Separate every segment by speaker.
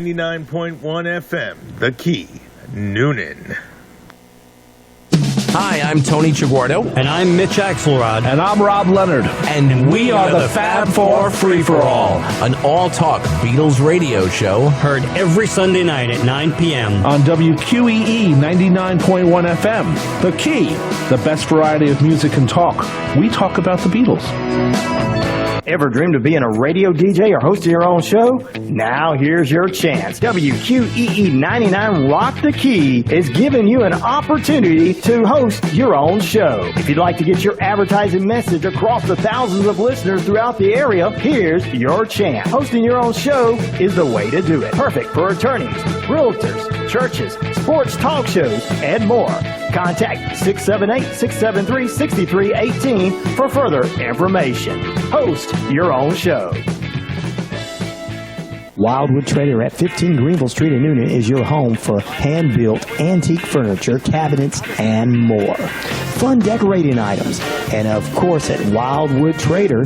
Speaker 1: 99.1 FM, The Key, Noonan.
Speaker 2: Hi, I'm Tony Chiguardo.
Speaker 3: And I'm Mitch Axelrod.
Speaker 4: And I'm Rob Leonard.
Speaker 2: And we are the Fab Four Free-for-All, an all-talk Beatles radio show.
Speaker 3: Heard every Sunday night at 9 p.m.
Speaker 4: on WQEE 99.1 FM. The Key, the best variety of music and talk. We talk about the Beatles.
Speaker 5: Ever dreamed of being a radio DJ or hosting your own show? Now here's your chance. WQEE 99 Rock the Key is giving you an opportunity to host your own show. If you'd like to get your advertising message across the thousands of listeners throughout the area, here's your chance. Hosting your own show is the way to do it. Perfect for attorneys, realtors, churches, sports talk shows, and more. Contact 678-673-6318 for further information. Host your own show. Wildwood Trader at 15 Greenville Street in Noonan is your home for hand-built antique furniture, cabinets, and more. Fun decorating items. And of course at Wildwood Trader,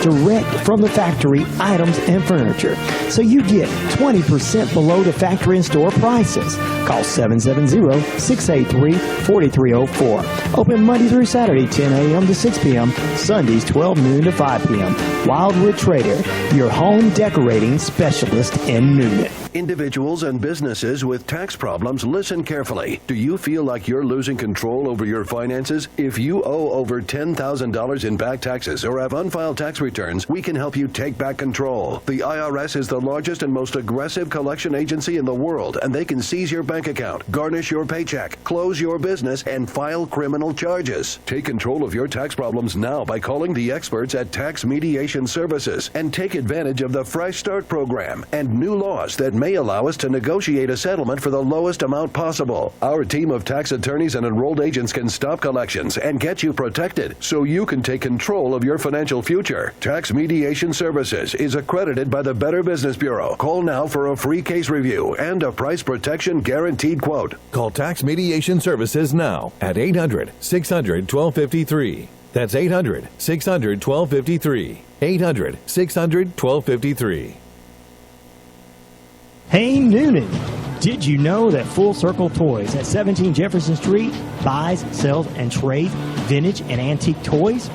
Speaker 5: direct from the factory items and furniture. So you get 20% below the factory and store prices. Call 770-683-4304. Open Monday through Saturday, 10 a.m. to 6 p.m. Sundays, 12 noon to 5 p.m. Wildwood Trader, your home decorating specialist in Noonan.
Speaker 6: Individuals and businesses with tax problems, listen carefully. Do you feel like you're losing control over your finances? If you owe over $10,000 in back taxes or have unfiled tax returns, we can help you take back control. The IRS is the largest and most aggressive collection agency in the world, and they can seize your bank account, garnish your paycheck, close your business, and file criminal charges. Take control of your tax problems now by calling the experts at Tax Mediation Services and take advantage of the Fresh Start program and new laws that may allow us to negotiate a settlement for the lowest amount possible. Our team of tax attorneys and enrolled agents can stop collections and get you protected so you can take control of your financial future. Tax Mediation Services is accredited by the Better Business Bureau. Call now for a free case review and a price protection guaranteed quote.
Speaker 7: Call Tax Mediation Services now at 800-600-1253. That's 800-600-1253. 800-600-1253.
Speaker 5: Hey Noonan, did you know that Full Circle Toys at 17 Jefferson Street buys, sells, and trades vintage and antique toys?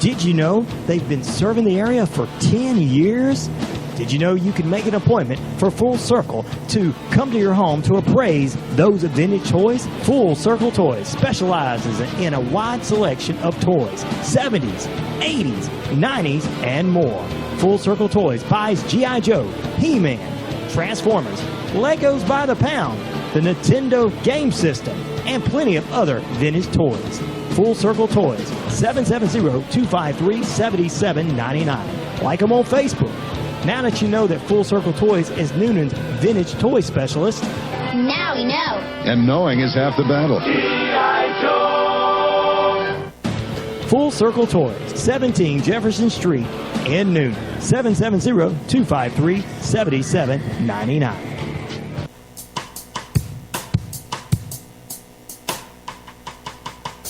Speaker 5: Did you know they've been serving the area for 10 years? Did you know you can make an appointment for Full Circle to come to your home to appraise those vintage toys? Full Circle Toys specializes in a wide selection of toys, 70s, 80s, 90s, and more. Full Circle Toys buys G.I. Joe, He-Man, Transformers, Legos by the pound, the Nintendo game system, and plenty of other vintage toys. Full Circle Toys, 770-253-7799. Like them on Facebook. Now that you know that Full Circle Toys is Noonan's vintage toy specialist,
Speaker 8: now we know.
Speaker 9: And knowing is half the battle.
Speaker 5: Full Circle Toys, 17 Jefferson Street in Noonan. 770-253-7799.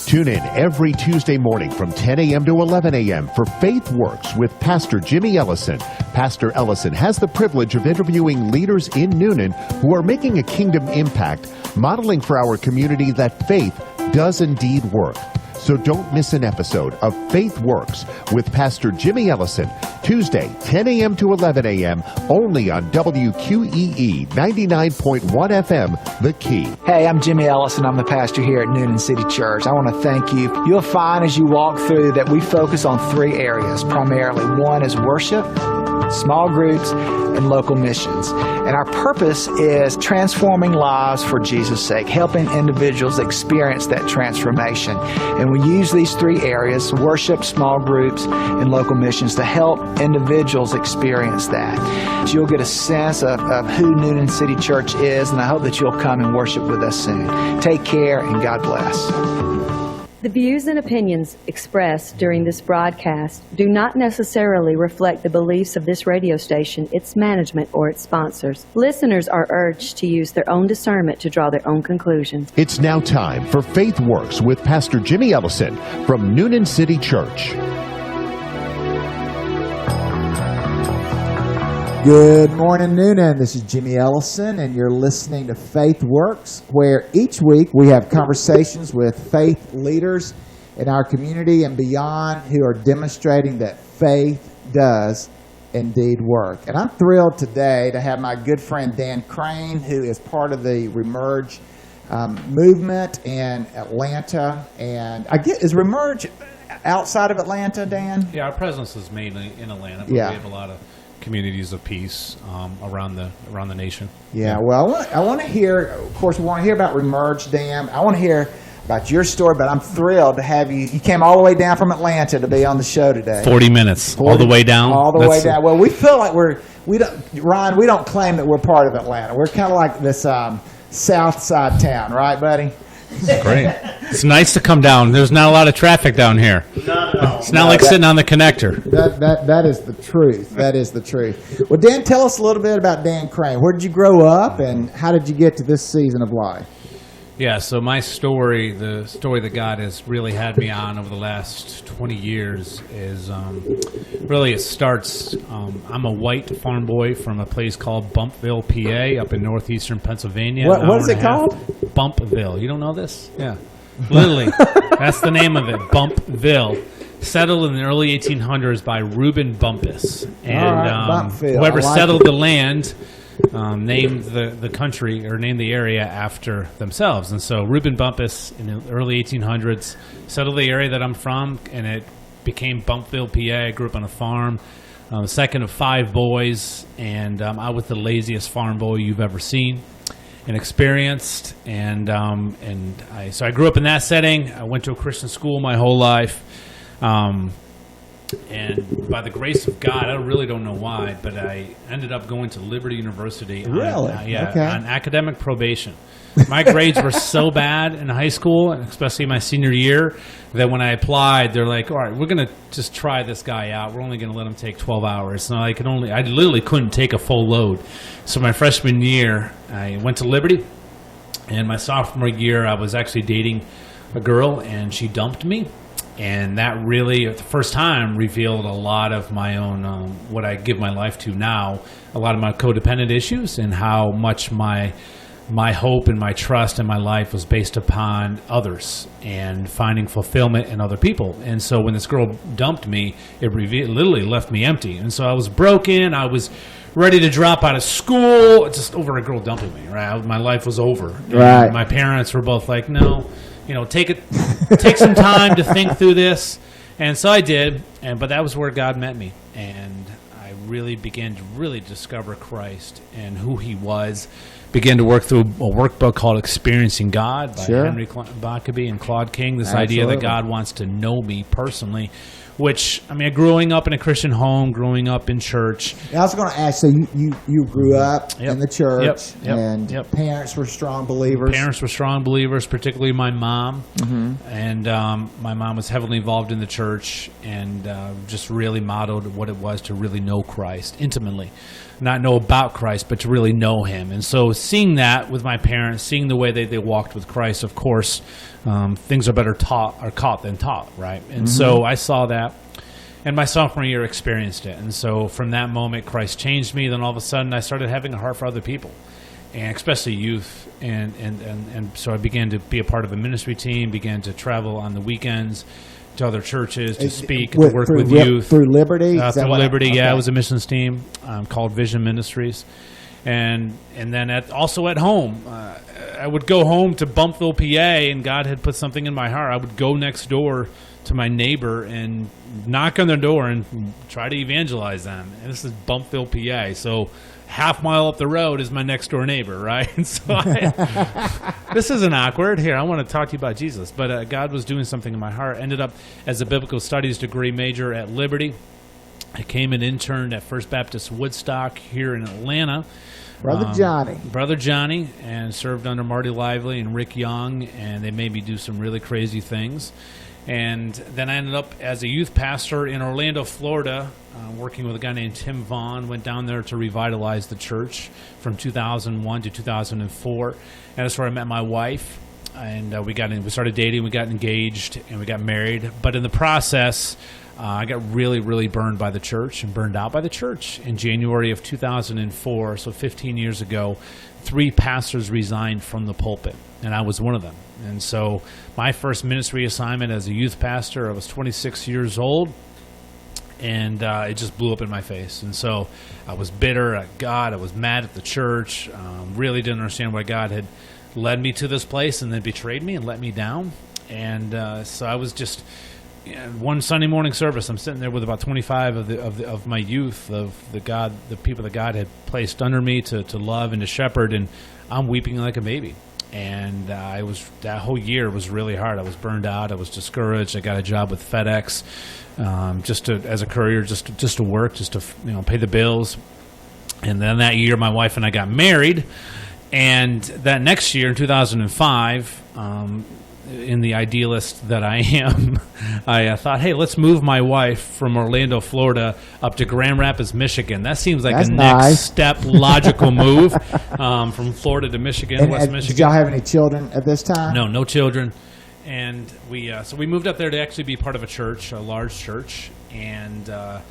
Speaker 10: Tune in every Tuesday morning from 10 a.m. to 11 a.m. for Faith Works with Pastor Jimmy Ellison. Pastor Ellison has the privilege of interviewing leaders in Noonan who are making a kingdom impact, modeling for our community that faith does indeed work. So don't miss an episode of Faith Works with Pastor Jimmy Ellison, Tuesday, 10 a.m. to 11 a.m., only on WQEE 99.1 FM, The Key.
Speaker 11: Hey, I'm Jimmy Ellison. I'm the pastor here at Noonan City Church. I want to thank you. You'll find as you walk through that we focus on three areas primarily. One is worship, small groups, and local missions. And our purpose is transforming lives for Jesus' sake, helping individuals experience that transformation. And we use these three areas, worship, small groups, and local missions, to help individuals experience that. So you'll get a sense of who Noonan City Church is, and I hope that you'll come and worship with us soon. Take care, and God bless.
Speaker 12: The views and opinions expressed during this broadcast do not necessarily reflect the beliefs of this radio station, its management, or its sponsors. Listeners are urged to use their own discernment to draw their own conclusions.
Speaker 10: It's now time for Faith Works with Pastor Jimmy Ellison from Noonan City Church.
Speaker 8: Good morning, Noonan. This is Jimmy Ellison, and you're listening to Faith Works, where each week we have conversations with faith leaders in our community and beyond who are demonstrating that faith does indeed work. And I'm thrilled today to have my good friend Dan Crane, who is part of the Remerge movement in Atlanta. And is Remerge outside of Atlanta, Dan?
Speaker 13: Yeah, our presence is mainly in Atlanta, but we have a lot of communities of peace around the nation.
Speaker 8: Yeah, well, I want to hear, of course, we want to hear about Remerge, Dan. I want to hear about your story, but I'm thrilled to have you. You came all the way down from Atlanta to be on the show today.
Speaker 13: 40 minutes, all the way down?
Speaker 8: All the way down. Well, we feel like we don't claim that we're part of Atlanta. We're kind of like this south side town, right, buddy?
Speaker 13: Great. It's nice to come down. There's not a lot of traffic down here. It's not like sitting on the connector.
Speaker 8: That is the truth. That is the truth. Well, Dan, tell us a little bit about Dan Crane. Where did you grow up, and how did you get to this season of life?
Speaker 13: Yeah, so my story, the story that God has really had me on over the last 20 years is really it starts, I'm a white farm boy from a place called Bumpville, PA, up in northeastern Pennsylvania.
Speaker 8: What is it called?
Speaker 13: Bumpville. You don't know this? Yeah. Literally. That's the name of it, Bumpville. Settled in the early 1800s by Reuben Bumpus. And whoever settled the land named the country or named the area after themselves. And so Reuben Bumpus in the early 1800s settled the area that I'm from, and it became Bumpville, PA. I grew up on a farm, the second of 5 boys, and I was the laziest farm boy you've ever seen and experienced. And so I grew up in that setting. I went to a Christian school my whole life. And by the grace of God, I really don't know why, but I ended up going to Liberty University on academic probation. My grades were so bad in high school, and especially my senior year, that when I applied, they're like, all right, we're going to just try this guy out. We're only going to let him take 12 hours. So I literally couldn't take a full load. So my freshman year, I went to Liberty, and my sophomore year, I was actually dating a girl, and she dumped me. And that really, the first time, revealed a lot of my own, what I give my life to now, a lot of my codependent issues and how much my hope and my trust in my life was based upon others and finding fulfillment in other people. And so when this girl dumped me, it literally left me empty. And so I was broken. I was ready to drop out of school just over a girl dumping me, right? My life was over.
Speaker 8: Right.
Speaker 13: And my parents were both like, no. Take some time to think through this. And so I did, but that was where God met me. And I really began to discover Christ and who he was. Began to work through a workbook called Experiencing God by Henry Blackaby and Claude King. This idea that God wants to know me personally, which, growing up in a Christian home, growing up in church.
Speaker 8: I was going to ask, so you grew up in the church, and parents were strong believers?
Speaker 13: Parents were strong believers, particularly my mom. Mm-hmm. And my mom was heavily involved in the church and just really modeled what it was to really know Christ intimately. Not know about Christ, but to really know him. And so seeing that with my parents, seeing the way they walked with Christ, of course, things are better caught than taught, right? And so I saw that, and my sophomore year experienced it. And so from that moment, Christ changed me. Then all of a sudden, I started having a heart for other people, and especially youth. And so I began to be a part of a ministry team, began to travel on the weekends to other churches to speak, to work with youth.
Speaker 8: Through Liberty?
Speaker 13: Through Liberty, okay. Yeah. It was a missions team called Vision Ministries. And then also at home. I would go home to Bumpville, PA, and God had put something in my heart. I would go next door to my neighbor and knock on their door and try to evangelize them. And this is Bumpville, PA. So half mile up the road is my next door neighbor, right? And so this isn't awkward. Here, I want to talk to you about Jesus. But God was doing something in my heart. Ended up as a biblical studies degree major at Liberty. I came and interned at First Baptist Woodstock here in Atlanta. Brother Johnny, and served under Marty Lively and Rick Young, and they made me do some really crazy things. And then I ended up as a youth pastor in Orlando, Florida, working with a guy named Tim Vaughn. Went down there to revitalize the church from 2001 to 2004. And that's where I met my wife. And we started dating, we got engaged, and we got married. But in the process, I got really, really burned by the church and burned out by the church. In January of 2004, so 15 years ago, 3 pastors resigned from the pulpit, and I was one of them. And so my first ministry assignment as a youth pastor, I was 26 years old, and it just blew up in my face. And so I was bitter at God. I was mad at the church. Really didn't understand why God had led me to this place and then betrayed me and let me down. And so I was just... one Sunday morning service, I'm sitting there with about 25 of my youth, of the people that God had placed under me to love and to shepherd, and I'm weeping like a baby. And that whole year was really hard. I was burned out. I was discouraged. I got a job with FedEx, as a courier, just to work, just to pay the bills. And then that year, my wife and I got married. And that next year, in 2005. In the idealist that I am, I thought, hey, let's move my wife from Orlando, Florida, up to Grand Rapids, Michigan. That seems like
Speaker 8: That's
Speaker 13: a next
Speaker 8: nice.
Speaker 13: step, logical move from Florida to Michigan, West Michigan.
Speaker 8: Did y'all have any children at this time?
Speaker 13: No children. And so we moved up there to actually be part of a church, a large church, and a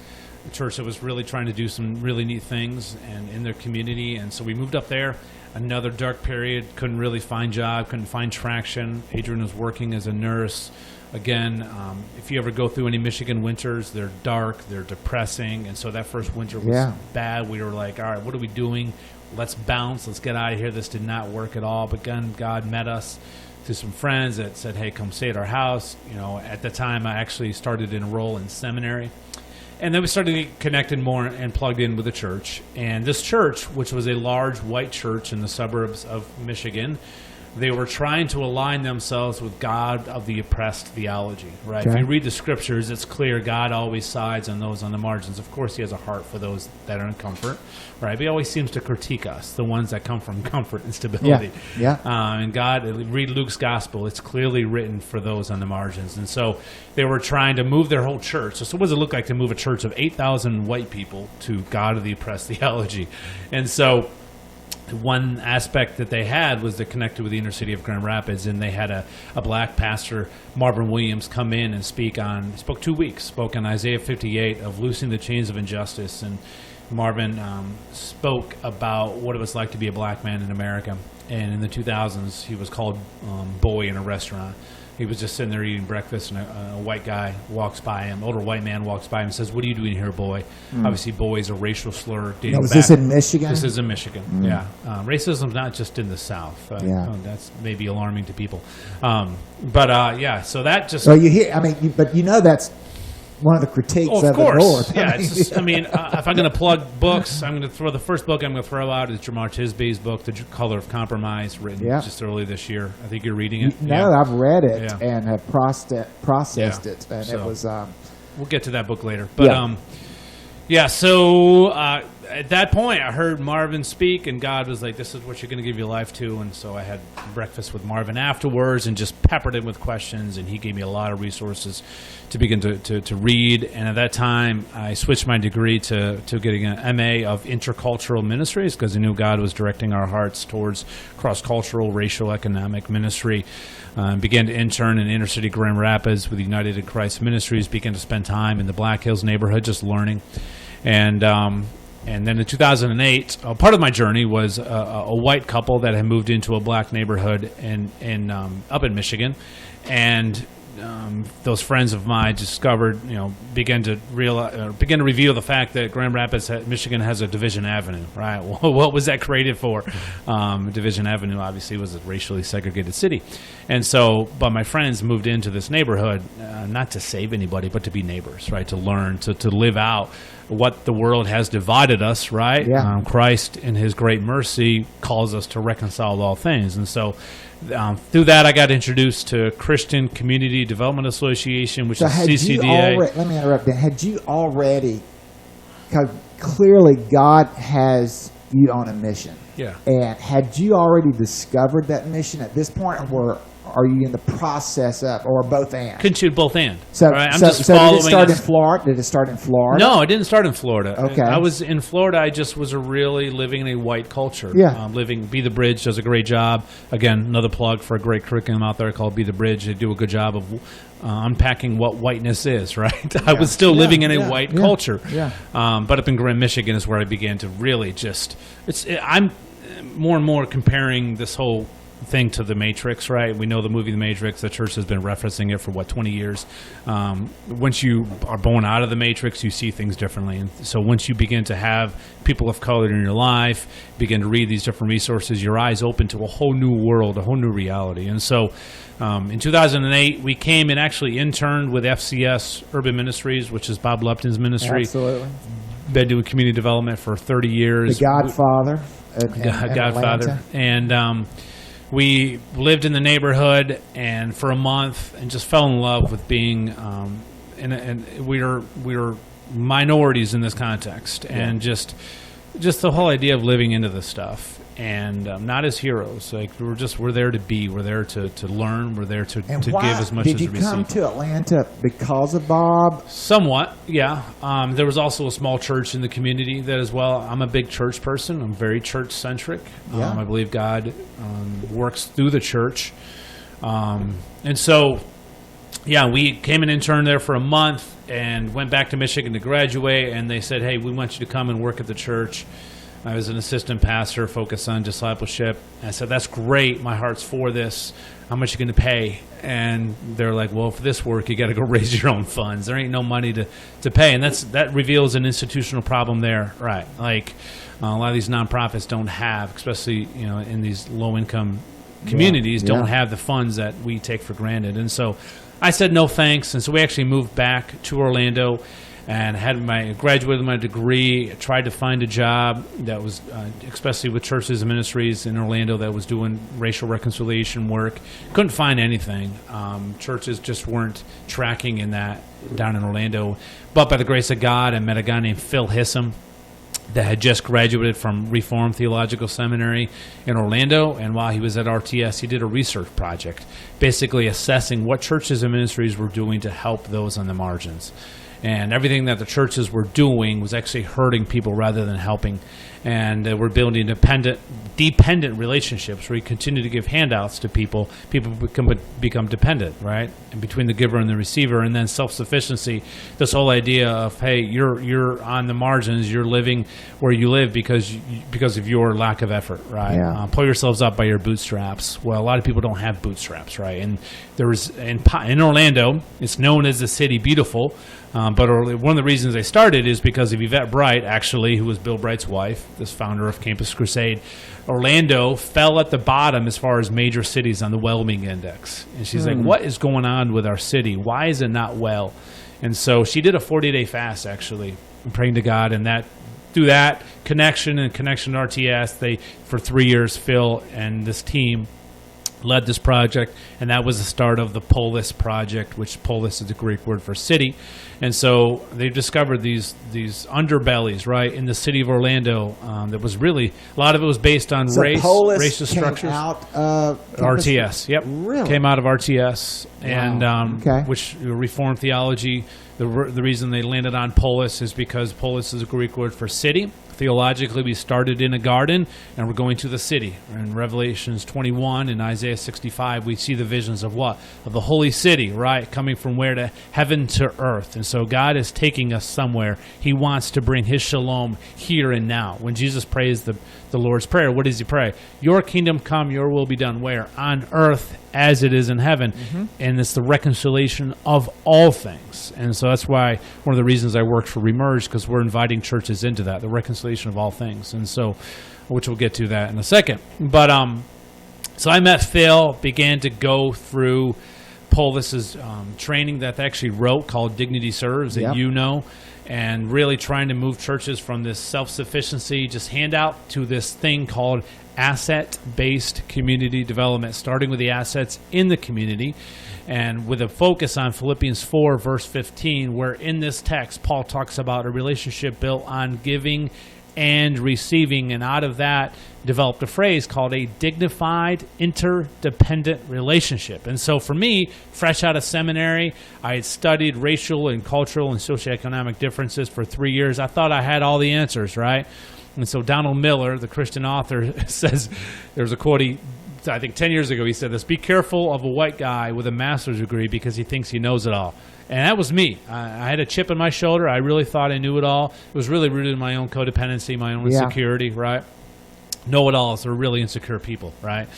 Speaker 13: church that was really trying to do some really neat things and in their community. And so we moved up there. Another dark period, couldn't really find job, couldn't find traction. Adrian was working as a nurse. Again, if you ever go through any Michigan winters, they're dark, they're depressing, and so that first winter was bad. We were like, all right, what are we doing? Let's bounce, let's get out of here. This did not work at all, but again, God met us through some friends that said, hey, come stay at our house. At the time, I actually started to enroll in seminary. And then we started to get connected more and plugged in with the church. And this church, which was a large white church in the suburbs of Michigan, they were trying to align themselves with God of the oppressed theology, right?
Speaker 8: Okay.
Speaker 13: If you read the scriptures, it's clear God always sides on those on the margins. Of course, he has a heart for those that are in comfort, right? But he always seems to critique us, the ones that come from comfort and stability.
Speaker 8: Yeah.
Speaker 13: And God, read Luke's gospel, it's clearly written for those on the margins. And so they were trying to move their whole church. So what does it look like to move a church of 8,000 white people to God of the oppressed theology? And so one aspect that they had was they connected with the inner city of Grand Rapids, and they had a black pastor, Marvin Williams, come in and spoke 2 weeks, spoke on Isaiah 58 of loosing the chains of injustice. And Marvin spoke about what it was like to be a black man in America. And in the 2000s, he was called boy in a restaurant. He was just sitting there eating breakfast, and a white guy walks by him, older white man walks by him and says, what are you doing here, boy? Obviously, boy is a racial slur.
Speaker 8: Now, was this in Michigan?
Speaker 13: This is in Michigan, yeah. Racism's not just in the South. That's maybe alarming to people. So that just...
Speaker 8: Well, you hear, but that's one of the critiques of the North.
Speaker 13: Yeah, it's just, if I'm going to plug books, I'm going to throw the first book I'm going to throw out is Jamar Tisby's book, The Color of Compromise, written just early this year. I think you're reading it.
Speaker 8: No, I've read it and have processed it, and it was...
Speaker 13: we'll get to that book later. But, so at that point, I heard Marvin speak, and God was like, this is what you're going to give your life to. And so I had breakfast with Marvin afterwards and just peppered him with questions, and he gave me a lot of resources to begin to read. And at that time, I switched my degree to getting an MA of Intercultural Ministries, because I knew God was directing our hearts towards cross-cultural, racial, economic ministry. Began to intern in inner city Grand Rapids with United in Christ Ministries, began to spend time in the Black Hills neighborhood just learning. And then in 2008, part of my journey was a white couple that had moved into a black neighborhood up in Michigan. And those friends of mine discovered, began to reveal the fact that Grand Rapids, Michigan has a Division Avenue, right? What was that created for? Division Avenue obviously was a racially segregated city. And so, but my friends moved into this neighborhood, not to save anybody, but to be neighbors, right? To learn, to live out what the world has divided us, right?
Speaker 8: Yeah.
Speaker 13: Christ, in his great mercy, calls us to reconcile all things. And so through that, I got introduced to Christian Community Development Association, which is CCDA.
Speaker 8: Let me interrupt. Had you already, because clearly God has you on a mission.
Speaker 13: Yeah.
Speaker 8: And had you already discovered that mission at this point, or are you in the process of, or both and?
Speaker 13: Continue both and.
Speaker 8: So,
Speaker 13: right? I'm
Speaker 8: so,
Speaker 13: just
Speaker 8: so
Speaker 13: following
Speaker 8: did it start in
Speaker 13: us.
Speaker 8: Florida? Did it start in Florida?
Speaker 13: No, it didn't start in Florida.
Speaker 8: Okay.
Speaker 13: I was in Florida. I just was really living in a white culture.
Speaker 8: Yeah.
Speaker 13: Be the Bridge does a great job. Again, another plug for a great curriculum out there called Be the Bridge. They do a good job of unpacking what whiteness is, right? I was still living in a white culture.
Speaker 8: Yeah.
Speaker 13: But up in Grand Michigan is where I began to really I'm more and more comparing this whole thing to The Matrix, right? We know the movie The Matrix. The church has been referencing it for 20 years. Once you are born out of the Matrix, you see things differently. And so once you begin to have people of color in your life, begin to read these different resources, your eyes open to a whole new world, a whole new reality. And so in 2008, we came and actually interned with FCS Urban Ministries, which is Bob Lupton's ministry.
Speaker 8: Absolutely.
Speaker 13: Been doing community development for 30 years.
Speaker 8: The Godfather.
Speaker 13: Godfather. And we lived in the neighborhood and for a month and just fell in love with being and we were minorities in this context, and just the whole idea of living into this stuff, and not as heroes. Like we're there to be, we're there to learn, we're there to give as much as we receive.
Speaker 8: Did you come to Atlanta because of Bob?
Speaker 13: Somewhat, yeah. There was also a small church in the community that as well. I'm a big church person. I'm very church centric.
Speaker 8: Yeah.
Speaker 13: I believe God works through the church, and so yeah, we came and interned there for a month and went back to Michigan to graduate. And they said, "Hey, we want you to come and work at the church." I was an assistant pastor focused on discipleship. And I said, "That's great. My heart's for this. How much are you going to pay?" And they're like, "Well, for this work, you got to go raise your own funds. There ain't no money to pay." And that reveals an institutional problem there, right? Like a lot of these nonprofits don't have, especially in these low income communities, don't have the funds that we take for granted. And so I said no thanks. And so we actually moved back to Orlando and graduated with my degree. Tried to find a job that was, especially with churches and ministries in Orlando, that was doing racial reconciliation work. Couldn't find anything. Churches just weren't tracking in that down in Orlando. But by the grace of God, I met a guy named Phil Hissam that had just graduated from Reformed Theological Seminary in Orlando. And while he was at RTS, he did a research project, basically assessing what churches and ministries were doing to help those on the margins. And everything that the churches were doing was actually hurting people rather than helping. And we're building dependent relationships where you continue to give handouts to people. People become dependent, right? And between the giver and the receiver, and then self-sufficiency. This whole idea of, hey, you're on the margins, you're living where you live because of your lack of effort, right?
Speaker 8: Yeah.
Speaker 13: Pull yourselves up by your bootstraps. Well, a lot of people don't have bootstraps, right? And there was in Orlando, it's known as the City Beautiful. But one of the reasons they started is because of Yvette Bright, actually, who was Bill Bright's wife, this founder of Campus Crusade. Orlando fell at the bottom as far as major cities on the well-being index. And she's like, what is going on with our city? Why is it not well? And so she did a 40-day fast, actually, praying to God. And through that connection to RTS, for 3 years, Phil and this team led this project, and that was the start of the Polis project, which Polis is the Greek word for city. And so they discovered these underbellies, right, in the city of Orlando. That was really, a lot of it was based on racist structures.
Speaker 8: Out of
Speaker 13: RTS, yep,
Speaker 8: really
Speaker 13: came out of RTS,
Speaker 8: Wow.
Speaker 13: and which Reformed theology. The reason they landed on Polis is because Polis is a Greek word for city. Theologically, we started in a garden, and we're going to the city. In Revelations 21 and Isaiah 65, we see the visions of what? Of the holy city, right? Coming from where? To heaven to earth. And so God is taking us somewhere. He wants to bring His shalom here and now. When Jesus prays the Lord's Prayer, what does He pray? Your kingdom come, your will be done. Where? On earth as it is in heaven. Mm-hmm. And it's the reconciliation of all things. And so that's why one of the reasons I worked for Remerge, because we're inviting churches into that, the reconciliation of all things. And so, which we'll get to that in a second. But so I met Phil, began to go through Polis's training that they actually wrote called Dignity Serves, that you know, and really trying to move churches from this self-sufficiency, just handout, to this thing called asset-based community development, starting with the assets in the community, and with a focus on Philippians 4, verse 15, where in this text, Paul talks about a relationship built on giving and receiving. And out of that, developed a phrase called a dignified interdependent relationship. And so for me, fresh out of seminary, I had studied racial and cultural and socioeconomic differences for 3 years. I thought I had all the answers, right? And so Donald Miller, the Christian author, says, there's a quote I think 10 years ago, he said this: "Be careful of a white guy with a master's degree because he thinks he knows it all." And that was me. I had a chip on my shoulder. I really thought I knew it all. It was really rooted in my own codependency, my own insecurity, right? Know-it-alls are really insecure people, right?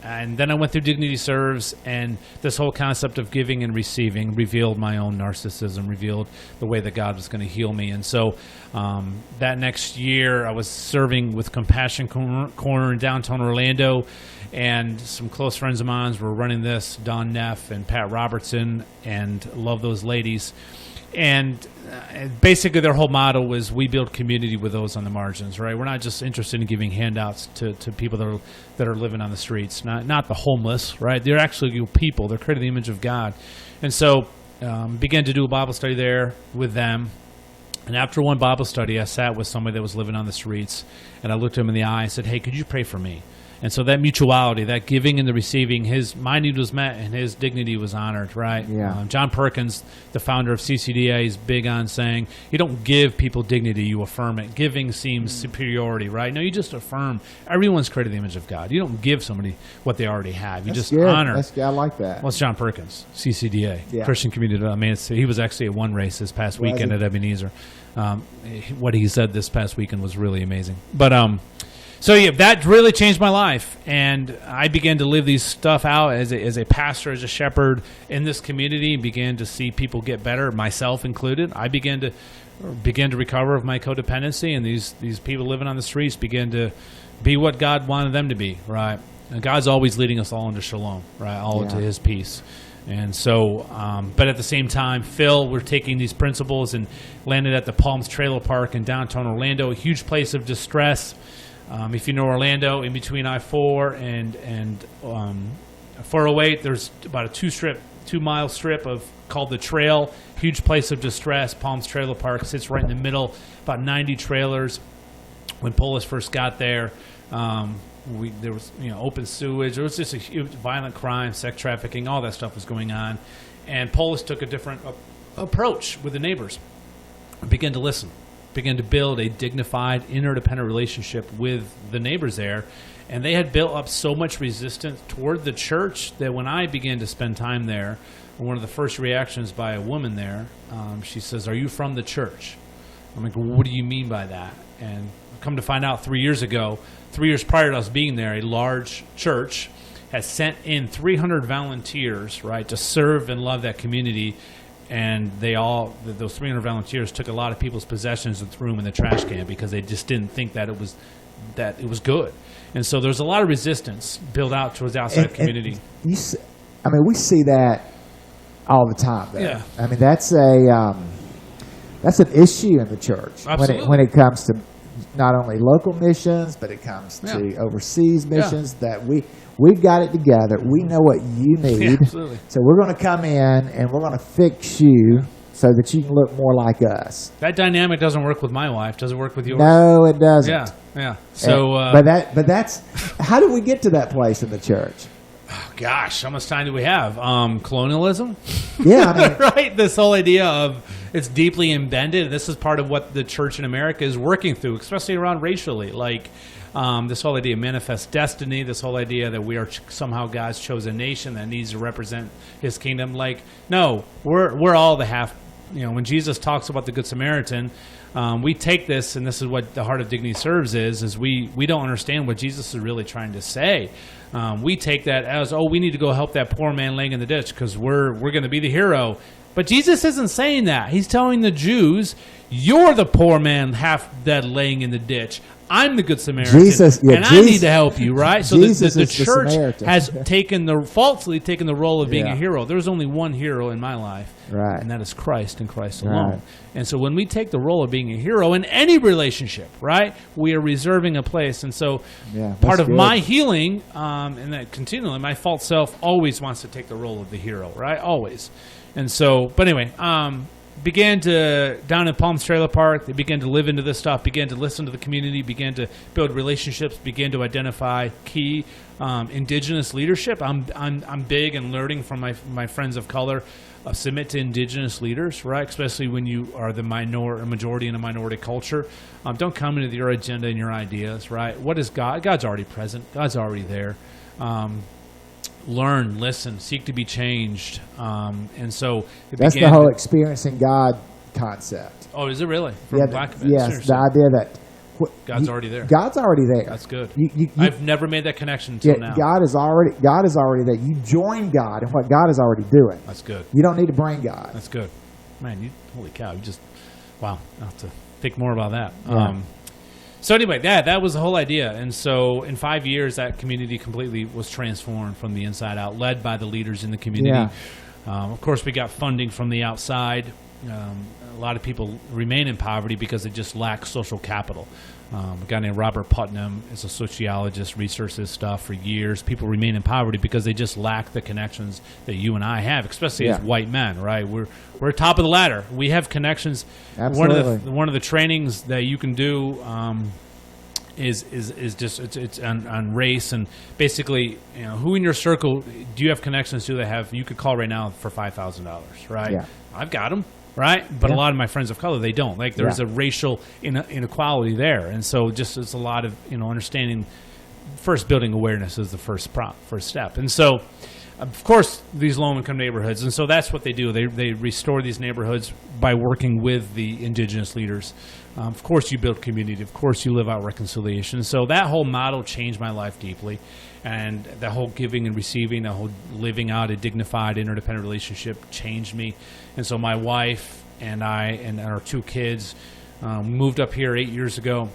Speaker 13: And then I went through Dignity Serves, and this whole concept of giving and receiving revealed my own narcissism, revealed the way that God was going to heal me. And so that next year, I was serving with Compassion Corner in downtown Orlando, and some close friends of mine were running this, Don Neff and Pat Robertson, and love those ladies. And basically their whole motto was, we build community with those on the margins, right? We're not just interested in giving handouts to people that are living on the streets, not the homeless, right? They're actually people. They're created in the image of God. And so began to do a Bible study there with them. And after one Bible study, I sat with somebody that was living on the streets, and I looked him in the eye and said, "Hey, could you pray for me?" And so that mutuality, that giving and the receiving, my need was met and his dignity was honored, right?
Speaker 8: Yeah.
Speaker 13: John Perkins, the founder of CCDA, is big on saying, you don't give people dignity, you affirm it. Giving seems superiority, right? No, you just affirm. Everyone's created in the image of God. You don't give somebody what they already have. You just honor.
Speaker 8: That's good. I like that.
Speaker 13: Well, it's John Perkins, CCDA, Christian Community. I mean, he was actually at one race this past weekend at Ebenezer. What he said this past weekend was really amazing. But so yeah, that really changed my life, and I began to live these stuff out as a pastor, as a shepherd in this community, and began to see people get better, myself included. I began to recover of my codependency, and these people living on the streets began to be what God wanted them to be, right? And God's always leading us all into shalom, right? All into His peace. And so, but at the same time, Phil, we're taking these principles and landed at the Palms Trailer Park in downtown Orlando, a huge place of distress. If you know Orlando, in between I-4 and 408, there's about a 2-mile strip called the Trail. Huge place of distress. Palms Trailer Park sits right in the middle. About 90 trailers. When Polis first got there, there was open sewage. There was just a violent crime, sex trafficking, all that stuff was going on. And Polis took a different approach with the neighbors. Began to listen. Began to build a dignified, interdependent relationship with the neighbors there. And they had built up so much resistance toward the church that when I began to spend time there, one of the first reactions by a woman there, she says, "Are you from the church?" I'm like, "What do you mean by that?" And come to find out 3 years ago, 3 years prior to us being there, a large church had sent in 300 volunteers, right, to serve and love that community. And those 300 volunteers took a lot of people's possessions and threw them in the trash can because they just didn't think that it was good. And so there's a lot of resistance built out towards the outside community.
Speaker 8: We see that all the time, though.
Speaker 13: Yeah.
Speaker 8: I mean, that's an issue in the church.
Speaker 13: Absolutely.
Speaker 8: when it comes to not only local missions, but it comes to overseas missions, that we've got it together. We know what you need.
Speaker 13: Yeah, absolutely.
Speaker 8: So we're going to come in and we're going to fix you so that you can look more like us.
Speaker 13: That dynamic doesn't work with my wife. Does it work with yours?
Speaker 8: No, it doesn't.
Speaker 13: Yeah. So,
Speaker 8: but that's how did we get to that place in the church?
Speaker 13: Gosh, how much time do we have? Colonialism?
Speaker 8: Yeah, I mean,
Speaker 13: right? This whole idea of it's deeply embedded. This is part of what the church in America is working through, especially around racially. Like this whole idea of manifest destiny, this whole idea that we are somehow God's chosen nation that needs to represent His kingdom. Like, no, we're all the half. When Jesus talks about the Good Samaritan, we take this, and this is what the Heart of Dignity Serves is we don't understand what Jesus is really trying to say. We take that as, we need to go help that poor man laying in the ditch because we're going to be the hero. But Jesus isn't saying that. He's telling the Jews, you're the poor man half dead laying in the ditch. I'm the Good Samaritan, I need to help you, right? So the church has falsely taken the role of being a hero. There's only one hero in my life,
Speaker 8: right,
Speaker 13: and that is Christ and Christ alone.
Speaker 8: Right.
Speaker 13: And so when we take the role of being a hero in any relationship, right, we are reserving a place. And so part of my healing, and that continually, my false self always wants to take the role of the hero, right? Always. And so, but anyway, began to, down in Palms Trailer Park, they began to live into this stuff, began to listen to the community, began to build relationships, began to identify key indigenous leadership. I'm big and learning from my friends of color. Submit to indigenous leaders, right? Especially when you are the majority in a minority culture. Don't come into your agenda and your ideas, right? What is God? God's already present. God's already there. Learn, listen, seek to be changed. And so
Speaker 8: that's the whole experiencing God concept.
Speaker 13: Oh, is it really?
Speaker 8: Yes, the idea that
Speaker 13: God's already there.
Speaker 8: God's already there.
Speaker 13: That's good.
Speaker 8: You,
Speaker 13: I've never made that connection until now.
Speaker 8: God is already there. You join God in what God is already doing.
Speaker 13: That's good.
Speaker 8: You don't need to bring God.
Speaker 13: That's good. Man, holy cow, wow, I'll have to think more about that.
Speaker 8: Yeah.
Speaker 13: So anyway, that was the whole idea. And so in 5 years, that community completely was transformed from the inside out, led by the leaders in the community.
Speaker 8: Yeah.
Speaker 13: Of course, we got funding from the outside. A lot of people remain in poverty because they just lack social capital. A guy named Robert Putnam is a sociologist, researched this stuff for years. People remain in poverty because they just lack the connections that you and I have, especially as white men, right? We're top of the ladder. We have connections.
Speaker 8: Absolutely.
Speaker 13: One of the trainings that you can do is just it's on race, and basically, who in your circle do you have connections to that have you could call right now for $5,000, right?
Speaker 8: Yeah.
Speaker 13: I've got them. Right, but a lot of my friends of color, they don't. Like, there's a racial inequality there, and so just it's a lot of understanding. First, building awareness is the first step, and so, of course, these low-income neighborhoods, and so that's what they do. They restore these neighborhoods by working with the indigenous leaders. Of course, you build community. Of course, you live out reconciliation. So that whole model changed my life deeply, and the whole giving and receiving, the whole living out a dignified, interdependent relationship changed me. And so my wife and I and our 2 kids moved up here 8 years ago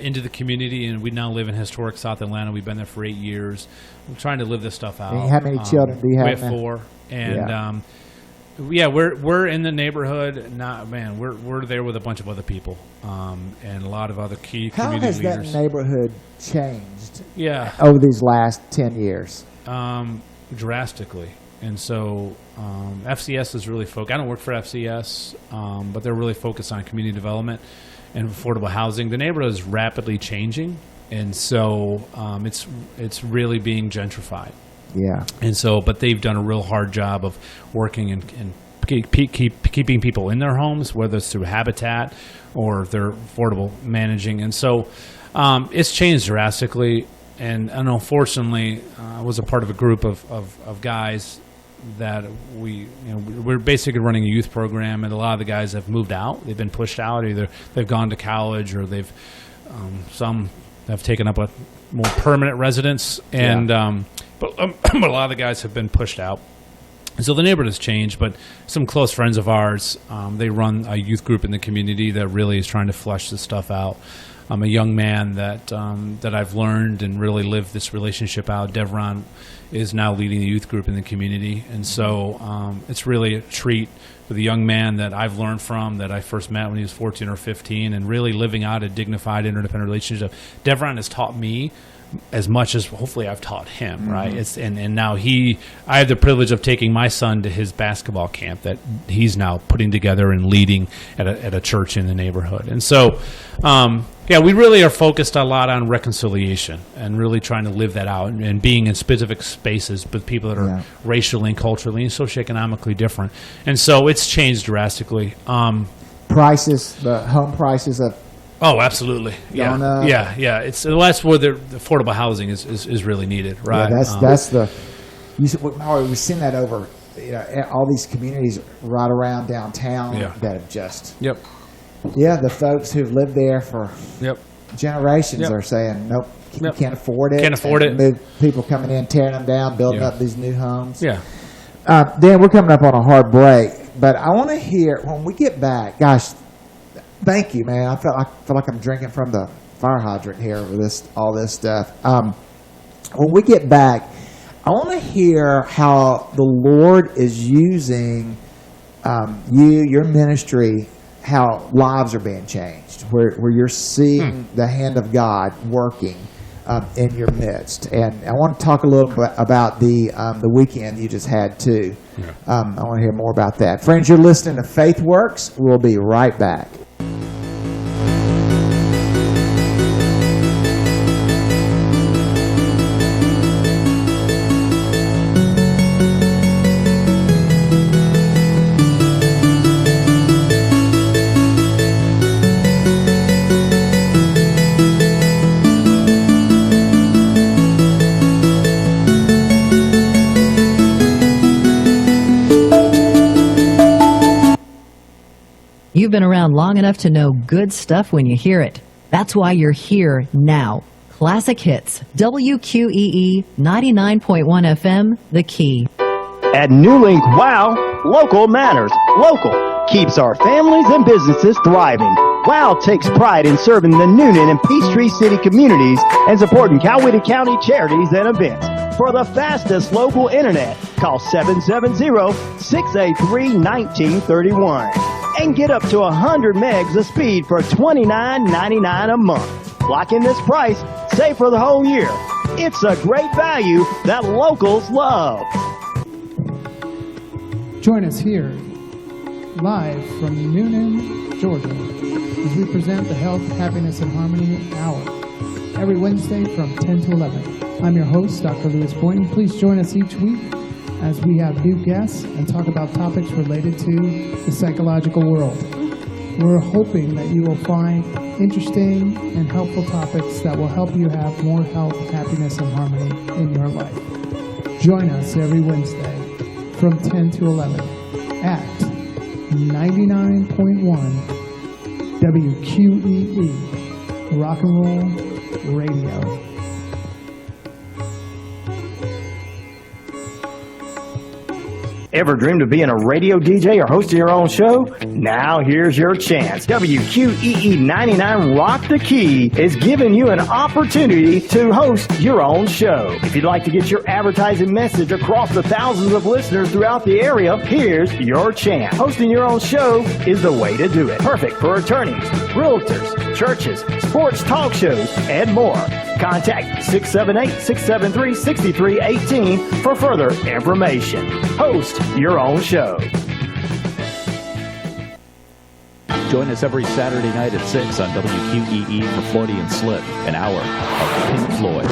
Speaker 13: into the community, and we now live in historic South Atlanta. We've been there for 8 years. I'm trying to live this stuff out.
Speaker 8: And how many children do you have?
Speaker 13: We have 4, and we're in the neighborhood. We're there with a bunch of other people, and a lot of other key community leaders.
Speaker 8: How has that neighborhood changed?
Speaker 13: Yeah.
Speaker 8: Over these last 10 years,
Speaker 13: drastically. And so FCS is really focused. I don't work for FCS, but they're really focused on community development and affordable housing. The neighborhood is rapidly changing, and so it's really being gentrified.
Speaker 8: Yeah.
Speaker 13: And so, but they've done a real hard job of working and keeping people in their homes, whether it's through habitat or they're affordable managing. And so it's changed drastically. And unfortunately, I was a part of a group of guys that we're basically running a youth program, and a lot of the guys have moved out. They've been pushed out. Either they've gone to college, or they've some have taken up a more permanent residence, and but a lot of the guys have been pushed out. And so the neighborhood has changed, but some close friends of ours, they run a youth group in the community that really is trying to flesh this stuff out. I'm a young man that I've learned and really lived this relationship out. Devron is now leading the youth group in the community, and so it's really a treat for the young man that I've learned from, that I first met when he was 14 or 15, and really living out a dignified, interdependent relationship. Devron has taught me as much as hopefully I've taught him, right? It's and now I have the privilege of taking my son to his basketball camp that he's now putting together and leading at a church in the neighborhood. And so, we really are focused a lot on reconciliation and really trying to live that out and being in specific spaces with people that are racially and culturally and socioeconomically different. And so it's changed drastically.
Speaker 8: Prices, the home prices of
Speaker 13: Oh, absolutely. Yeah. It's that's where the affordable housing is really needed, right?
Speaker 8: Yeah, that's we've seen that over all these communities right around downtown that have just the folks who've lived there for generations are saying nope, you can't afford it. People coming in, tearing them down, building up these new homes. Dan, we're coming up on a hard break, but I want to hear when we get back. Gosh, thank you, man. I feel like I'm drinking from the fire hydrant here with all this stuff. When we get back, I want to hear how the Lord is using your ministry, how lives are being changed, where you're seeing the hand of God working in your midst. And I want to talk a little bit about the weekend you just had too. I want to hear more about that. Friends, you're listening to Faith Works. We'll be right back.
Speaker 14: You've been around long enough to know good stuff when you hear it. That's why you're here now. Classic Hits, WQEE 99.1 FM, The Key.
Speaker 15: At Newlink, WOW, local matters. Local keeps our families and businesses thriving. WOW takes pride in serving the Newnan and Peachtree City communities and supporting Coweta County charities and events. For the fastest local internet, call 770-683-1931 and get up to 100 megs of speed for $29.99 a month. Lock in this price, save for the whole year. It's a great value that locals love.
Speaker 16: Join us here, live from Newnan, Georgia, as we present the Health, Happiness, and Harmony Hour, every Wednesday from 10 to 11. I'm your host, Dr. Lewis Boynton. Please join us each week as we have new guests and talk about topics related to the psychological world. We're hoping that you will find interesting and helpful topics that will help you have more health, happiness, and harmony in your life. Join us every Wednesday from 10 to 11 at 99.1 WQEE Rock and Roll Radio.
Speaker 15: Ever dreamed of being a radio DJ or hosting your own show? Now here's your chance. WQEE 99 Rock the Key is giving you an opportunity to host your own show. If you'd like to get your advertising message across the thousands of listeners throughout the area, here's your chance. Hosting your own show is the way to do it. Perfect for attorneys, realtors, churches, sports talk shows, and more. Contact 678-673-6318 for further information. Host your own show.
Speaker 17: Join us every Saturday night at 6 on WQEE for Freudian Slip, an hour of Pink Floyd.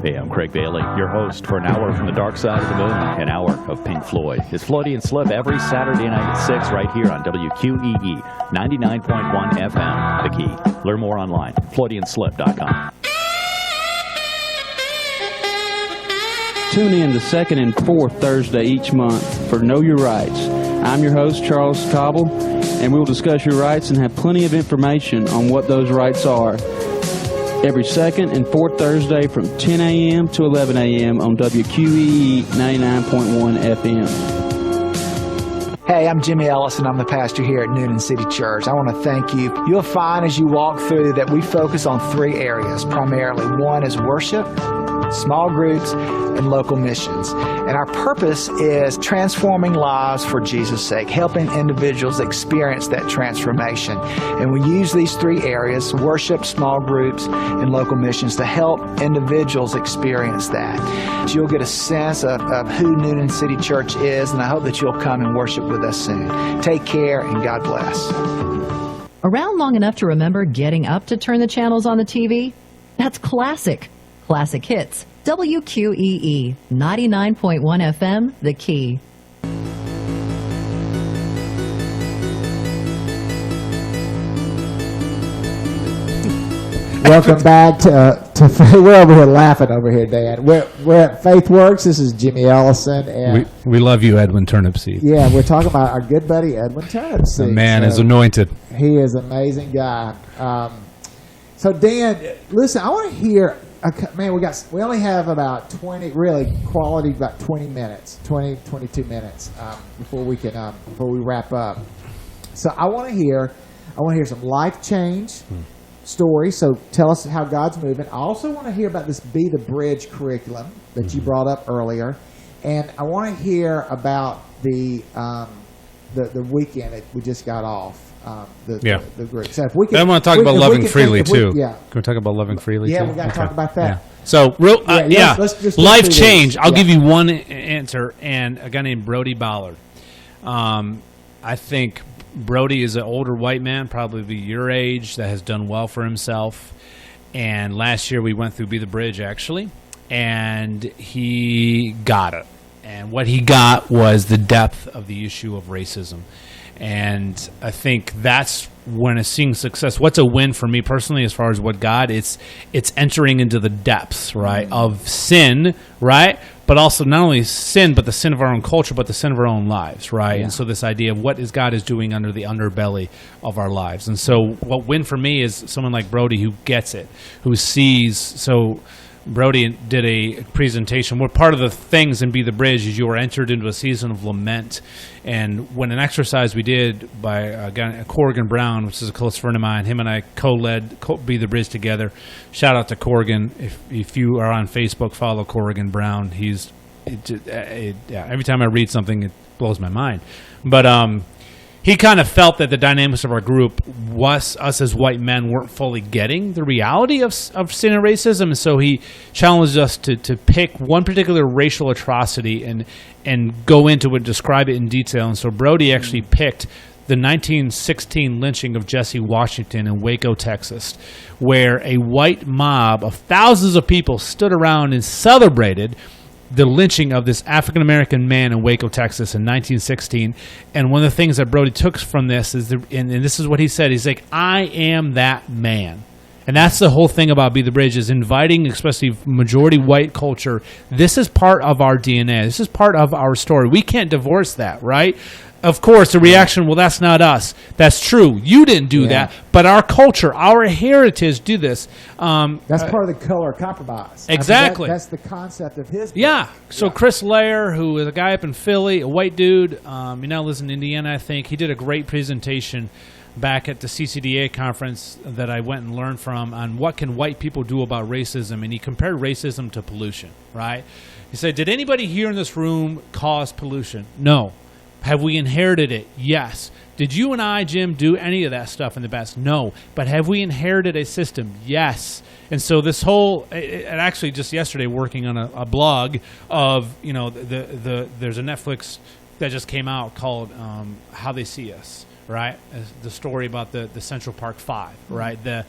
Speaker 17: Hey, I'm Craig Bailey, your host for an hour from the dark side of the moon, an hour of Pink Floyd. It's Freudian Slip every Saturday night at 6 right here on WQEE 99.1 FM, The Key. Learn more online, FreudianSlip.com.
Speaker 3: Tune in the second and fourth Thursday each month for Know Your Rights. I'm your host, Charles Cobble, and we will discuss your rights and have plenty of information on what those rights are. Every second and fourth Thursday from 10 a.m. to 11 a.m. on WQEE 99.1 FM.
Speaker 11: Hey, I'm Jimmy Ellison. I'm the pastor here at Newnan City Church. I want to thank you. You'll find as you walk through that we focus on three areas primarily. One is worship, small groups, and local missions. And our purpose is transforming lives for Jesus' sake, helping individuals experience that transformation. And we use these three areas, worship, small groups, and local missions, to help individuals experience that. So you'll get a sense of who Newnan City Church is, and I hope that you'll come and worship with us soon. Take care, and God bless.
Speaker 14: Around long enough to remember getting up to turn the channels on the TV? That's classic. Classic Hits, WQEE 99.1 FM, The Key.
Speaker 8: Welcome back to we're over here laughing over here, Dan. We're at Faith Works. This is Jimmy Ellison, and
Speaker 13: We love you, Edwin Turnipseed.
Speaker 8: yeah, we're talking about our good buddy Edwin Turnipseed.
Speaker 13: The man is anointed.
Speaker 8: He is an amazing guy. So Dan, listen, I want to hear. Man, we only have about 20, really quality, about 20 minutes, 22 minutes before we wrap up. So I want to hear some life change stories. So tell us how God's moving. I also want to hear about this Be the Bridge curriculum that you brought up earlier. And I want to hear about the weekend that we just got off. The group. So if we can,
Speaker 13: I want to talk about loving freely too.
Speaker 8: Yeah.
Speaker 13: Can we talk about loving freely?
Speaker 8: Yeah,
Speaker 13: too?
Speaker 8: we got to talk about that.
Speaker 13: Yeah. So,
Speaker 8: let's just
Speaker 13: life change. I'll give you one answer, and a guy named Brody Ballard. I think Brody is an older white man, probably your age, that has done well for himself. And last year we went through Be the Bridge, actually, and he got it. And what he got was the depth of the issue of racism. And I think that's when it's seeing success. What's a win for me personally, as far as what God? It's entering into the depths, right, of sin, right? But also not only sin, but the sin of our own culture, but the sin of our own lives, right? Yeah. And so this idea of what is God is doing under the underbelly of our lives. And so what win for me is someone like Brody who gets it, who sees. So Brody did a presentation where part of the things in Be the Bridge is you were entered into a season of lament. And when an exercise we did by a guy, Corrigan Brown, which is a close friend of mine, him and I co-led Be the Bridge together. Shout out to Corrigan. If you are on Facebook, follow Corrigan Brown. Every time I read something, it blows my mind. But he kind of felt that the dynamics of our group was us as white men weren't fully getting the reality of sin and racism, and so he challenged us to pick one particular racial atrocity and go into it, describe it in detail. And so Brody actually picked the 1916 lynching of Jesse Washington in Waco, Texas, where a white mob of thousands of people stood around and celebrated the lynching of this African-American man in Waco, Texas in 1916. And one of the things that Brody took from this is, and this is what he said, he's like, I am that man. And that's the whole thing about Be the Bridge, is inviting, especially majority white culture. This is part of our DNA. This is part of our story. We can't divorce that, right? Of course, the reaction, well, that's not us. That's true. You didn't do that. But our culture, our heritage do this.
Speaker 8: That's part of the color compromise.
Speaker 13: Exactly.
Speaker 8: I mean, that's the concept of his book.
Speaker 13: Yeah. So Chris Lair, who is a guy up in Philly, a white dude, he now lives in Indiana, I think. He did a great presentation back at the CCDA conference that I went and learned from on what can white people do about racism. And he compared racism to pollution, right? He said, did anybody here in this room cause pollution? No. Have we inherited it? Yes. Did you and I, Jim, do any of that stuff in the past? No. But have we inherited a system? Yes. And so this whole, and actually just yesterday working on a blog of, there's a Netflix that just came out called How They See Us, right? The story about the Central Park Five, right? The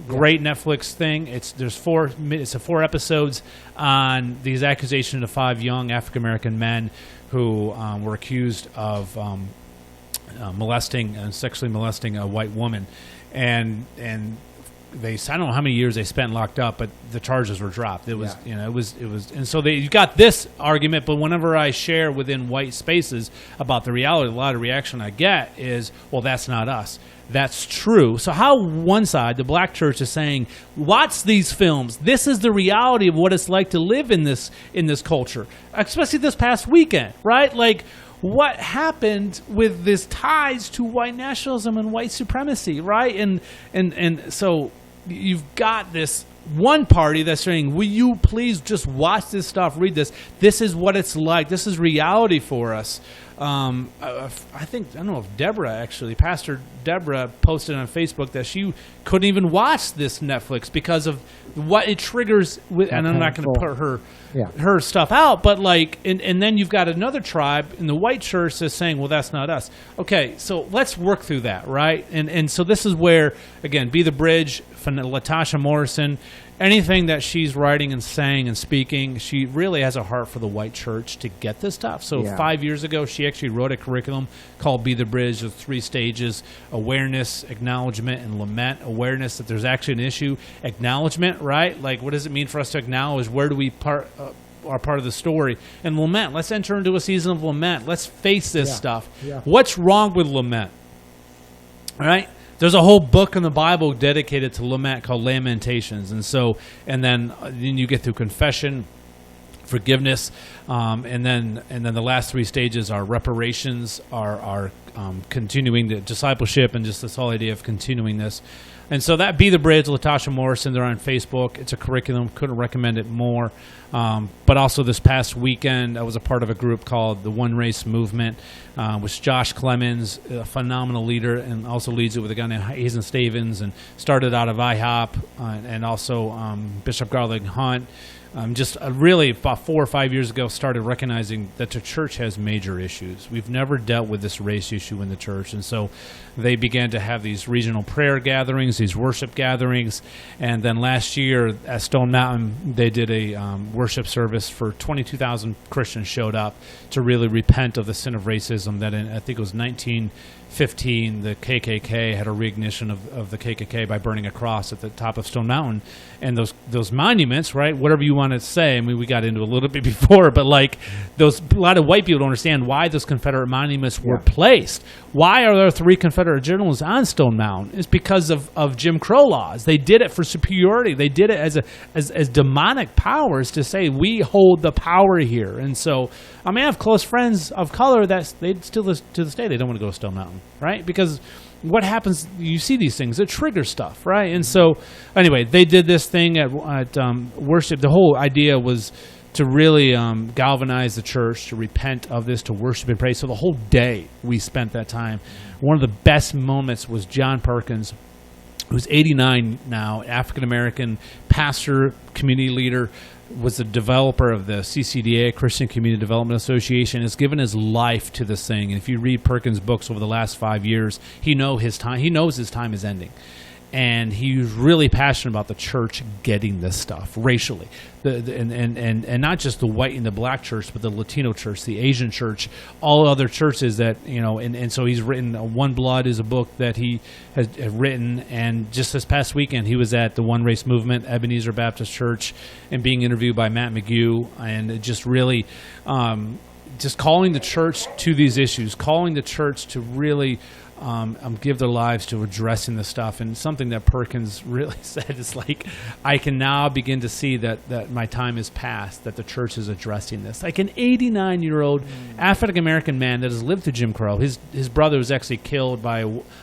Speaker 13: great Netflix thing. It's 4 episodes on these accusations of 5 young African-American men who were accused of molesting and sexually molesting a white woman, and I don't know how many years they spent locked up, but the charges were dropped. It was and so you got this argument. But whenever I share within white spaces about the reality, a lot of reaction I get is, well, that's not us. That's true. So how one side, the black church, is saying, watch these films. This is the reality of what it's like to live in this culture, especially this past weekend, right? Like, what happened with this ties to white nationalism and white supremacy, right? And so you've got this one party that's saying, will you please just watch this stuff, read this. This is what it's like. This is reality for us. I don't know if Deborah, actually, Pastor Deborah posted on Facebook that she couldn't even watch this Netflix because of what it triggers with, and I'm not going to put her stuff out, but like, and then you've got another tribe in the white church that's saying, well, that's not us. Okay, so let's work through that, right? And so this is where, again, Be the Bridge, Latasha Morrison, anything that she's writing and saying and speaking, she really has a heart for the white church to get this stuff. So 5 years ago, she actually wrote a curriculum called Be the Bridge with 3 stages: awareness, acknowledgement, and lament. Awareness that there's actually an issue. Acknowledgement, right? Like, what does it mean for us to acknowledge? Where do we are part of the story? And lament. Let's enter into a season of lament. Let's face this stuff. What's wrong with lament? All right? There's a whole book in the Bible dedicated to lament called Lamentations. And then you get through confession, forgiveness, and then the last 3 stages are reparations, are continuing the discipleship, and just this whole idea of continuing this. And so that Be the Bridge, Latasha Morrison, they're on Facebook. It's a curriculum. Couldn't recommend it more. But also this past weekend, I was a part of a group called the One Race Movement, which Josh Clemens, a phenomenal leader, and also leads it with a guy named Hazen Stavens, and started out of IHOP, and also Bishop Garland Hunt. Just really about 4 or 5 years ago started recognizing that the church has major issues. We've never dealt with this race issue in the church, and so they began to have these regional prayer gatherings, these worship gatherings, and then last year at Stone Mountain they did a worship service for 22,000 Christians showed up to really repent of the sin of racism that in, I think it was 1915 the KKK had a reignition of the KKK by burning a cross at the top of Stone Mountain. And those monuments, right, whatever you want to say, I mean, we got into a little bit before, but like a lot of white people don't understand why those Confederate monuments were placed. Why are there 3 Confederate generals on Stone Mountain? It's because of Jim Crow laws. They did it for superiority. They did it as demonic powers to say, we hold the power here. And so, I mean, I have close friends of color that they still, to this day, they don't want to go to Stone Mountain, right? Because what happens, you see these things, it triggers stuff, right? And so, anyway, they did this thing at worship. The whole idea was to really galvanize the church, to repent of this, to worship and pray. So the whole day we spent that time. One of the best moments was John Perkins, who's 89 now, African-American pastor, community leader, was the developer of the CCDA, Christian Community Development Association, has given his life to this thing. And if you read Perkins' books over the last 5 years, he knows his time is ending. And he's really passionate about the church getting this stuff racially, and not just the white and the black church, but the Latino church, the Asian church, all other churches that, you know, and so he's written One Blood is a book that he has written, and just this past weekend he was at the One Race Movement, Ebenezer Baptist Church, and being interviewed by Matt McGew, and just really just calling the church to these issues, calling the church to really give their lives to addressing this stuff. And something that Perkins really said is like, I can now begin to see that my time is past, that the church is addressing this. Like an 89-year-old African-American man that has lived through Jim Crow. His brother was actually killed by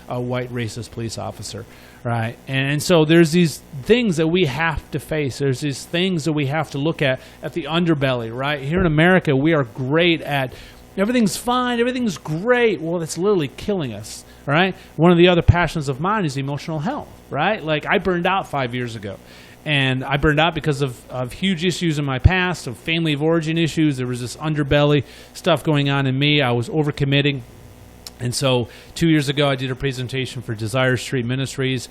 Speaker 13: a white racist police officer, right? And so there's these things that we have to face. There's these things that we have to look at the underbelly, right? Here in America, we are great at everything's fine, everything's great. Well, that's literally killing us, right? One of the other passions of mine is emotional health, right? Like I burned out 5 years ago. And I burned out because of huge issues in my past, of family of origin issues. There was this underbelly stuff going on in me. I was overcommitting. And so 2 years ago, I did a presentation for Desire Street Ministries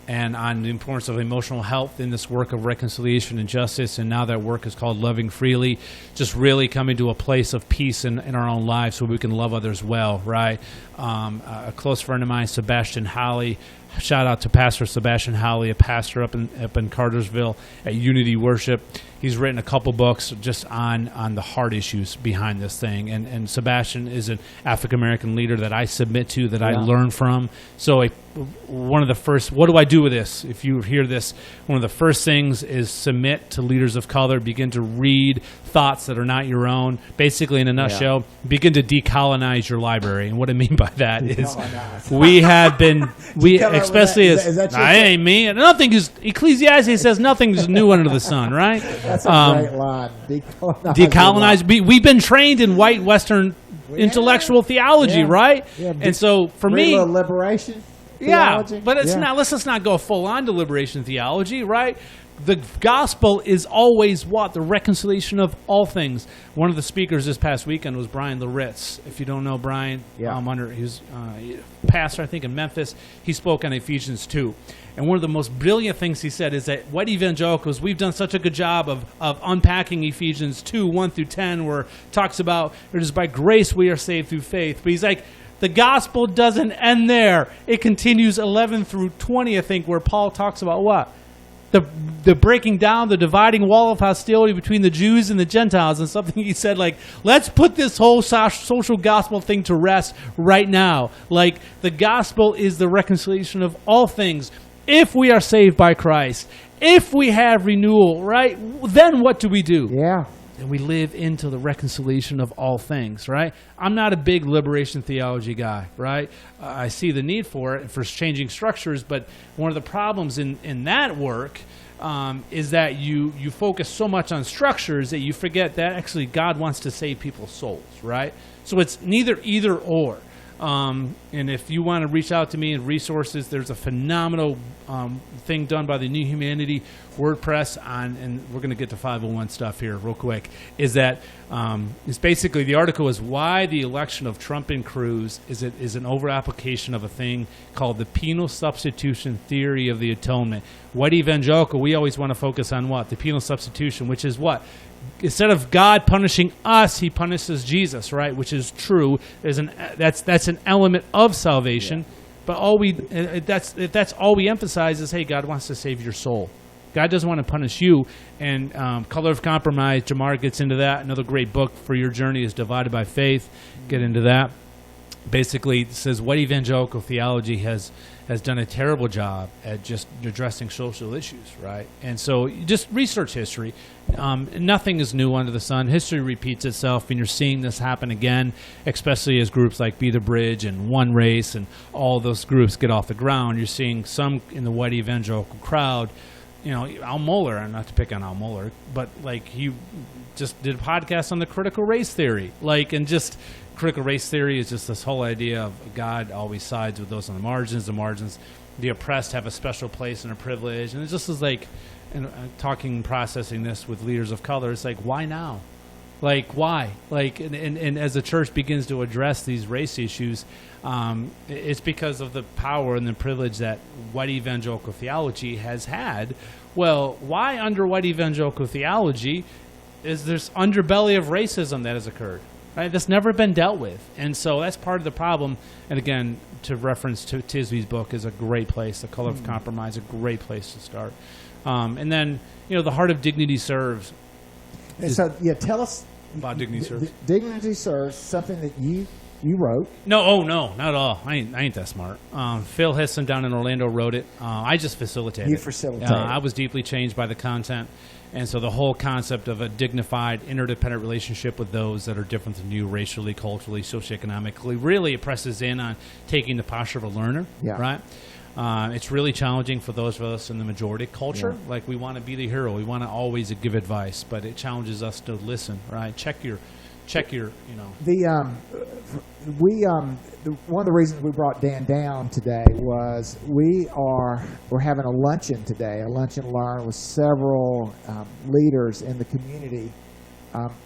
Speaker 13: and on the importance of emotional health in this work of reconciliation and justice. And now that work is called Loving Freely, just really coming to a place of peace in our own lives so we can love others well, right? A close friend of mine, Sebastian Holly, shout out to Pastor Sebastian Holly, a pastor up in Cartersville at Unity Worship. He's written a couple books just on the hard issues behind this thing. And Sebastian is an African-American leader that I submit to, that I learn from. So one of the first, what do I do with this? If you hear this, one of the first things is submit to leaders of color, begin to read thoughts that are not your own. Basically, in a nutshell, begin to decolonize your library. And what I mean by that is we have been, especially as, I ain't me, nothing is, Ecclesiastes says nothing is new under the sun, right?
Speaker 8: That's a great line.
Speaker 13: Decolonize. We've been trained in white Western intellectual theology, right?
Speaker 8: Yeah,
Speaker 13: and so for me,
Speaker 8: liberation theology.
Speaker 13: But it's not. Let's not go full on to liberation theology, right? The gospel is always what? The reconciliation of all things. One of the speakers this past weekend was Brian Loritz. If you don't know Brian, he's pastor, I think, in Memphis. He spoke on Ephesians 2. And one of the most brilliant things he said is that white evangelicals, we've done such a good job of unpacking Ephesians 2, 1 through 10, where it talks about it is by grace we are saved through faith. But he's like, the gospel doesn't end there. It continues 11 through 20, I think, where Paul talks about what? The breaking down, the dividing wall of hostility between the Jews and the Gentiles, and something he said like, let's put this whole social gospel thing to rest right now. Like, the gospel is the reconciliation of all things. If we are saved by Christ, if we have renewal, right, then what do we do? and we live into the reconciliation of all things, right? I'm not a big liberation theology guy, right? I see the need for it, for changing structures, but one of the problems in that work is that you focus so much on structures that you forget that actually God wants to save people's souls, right? So it's neither either or. And if you want to reach out to me and resources, there's a phenomenal thing done by the New Humanity WordPress on, and we're going to get to 501 stuff here real quick, is that it's basically, the article is why the election of Trump and Cruz is an over-application of a thing called the penal substitution theory of the atonement. White evangelical, we always want to focus on what? The penal substitution, which is what? Instead of God punishing us, he punishes Jesus, right? Which is true. That's an element of salvation. But that's all we emphasize is, hey, God wants to save your soul. God doesn't want to punish you. And Color of Compromise, Jamar gets into that. Another great book for your journey is Divided by Faith. Get into that. Basically, it says what evangelical theology has done a terrible job at just addressing social issues, right? And so just research history. Nothing is new under the sun. History repeats itself, and you're seeing this happen again, especially as groups like Be the Bridge and One Race and all those groups get off the ground. You're seeing some in the white evangelical crowd. You know, Al Mohler, not to pick on Al Mohler, but like he just did a podcast on the critical race theory. And just critical race theory is just this whole idea of God always sides with those on the margins. The oppressed have a special place and a privilege. And it just is like, and talking and processing this with leaders of color, it's like, why now? Why? And as the church begins to address these race issues, it's because of the power and the privilege that white evangelical theology has had. Well, why under white evangelical theology is there's underbelly of racism that has occurred? Right? That's never been dealt with. And so that's part of the problem. And again, to reference to Tisby's book is a great place. The Color of Compromise, a great place to start. And then, The Heart of Dignity Serves.
Speaker 8: And so, tell us
Speaker 13: about Dignity Serves.
Speaker 8: Dignity Serves, something that you wrote.
Speaker 13: No, not at all. I ain't that smart. Phil Hisson down in Orlando wrote it. I just facilitated.
Speaker 8: You facilitated.
Speaker 13: I was deeply changed by the content. And so the whole concept of a dignified, interdependent relationship with those that are different than you racially, culturally, socioeconomically, really it presses in on taking the posture of a learner, right? It's really challenging for those of us in the majority culture.
Speaker 8: Yeah.
Speaker 13: We want to be the hero. We want to always give advice, but it challenges us to listen, right? Check your.
Speaker 8: One of the reasons we brought Dan down today was we're having a luncheon today, a lunch and learn with several leaders in the community,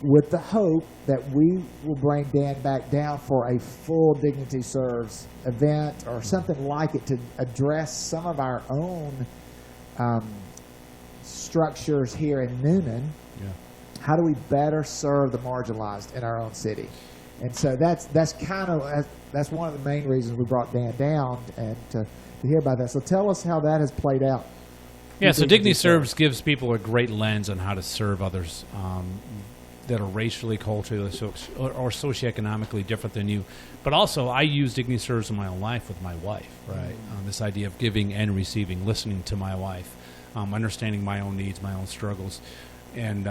Speaker 8: with the hope that we will bring Dan back down for a full Dignity Serves event or something like it to address some of our own structures here in Newnan. How do we better serve the marginalized in our own city? And so that's one of the main reasons we brought Dan down, and to hear about that. So tell us how that has played out.
Speaker 13: Yeah, so Dignity Serves gives people a great lens on how to serve others that are racially, culturally, or socioeconomically different than you. But also, I use Dignity Serves in my own life with my wife, right? This idea of giving and receiving, listening to my wife, understanding my own needs, my own struggles, and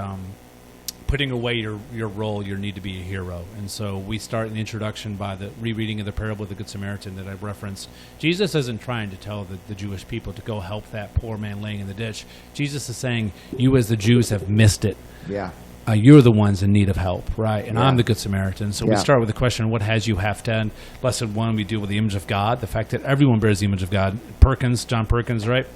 Speaker 13: putting away your role, your need to be a hero. And so we start in the introduction by the rereading of the parable of the Good Samaritan that I've referenced. Jesus isn't trying to tell the Jewish people to go help that poor man laying in the ditch. Jesus is saying, you as the Jews have missed it.
Speaker 8: Yeah.
Speaker 13: You're the ones in need of help, right? And I'm the Good Samaritan. So we start with the question, what has you have to? Lesson 1, we deal with the image of God, the fact that everyone bears the image of God. John Perkins, right?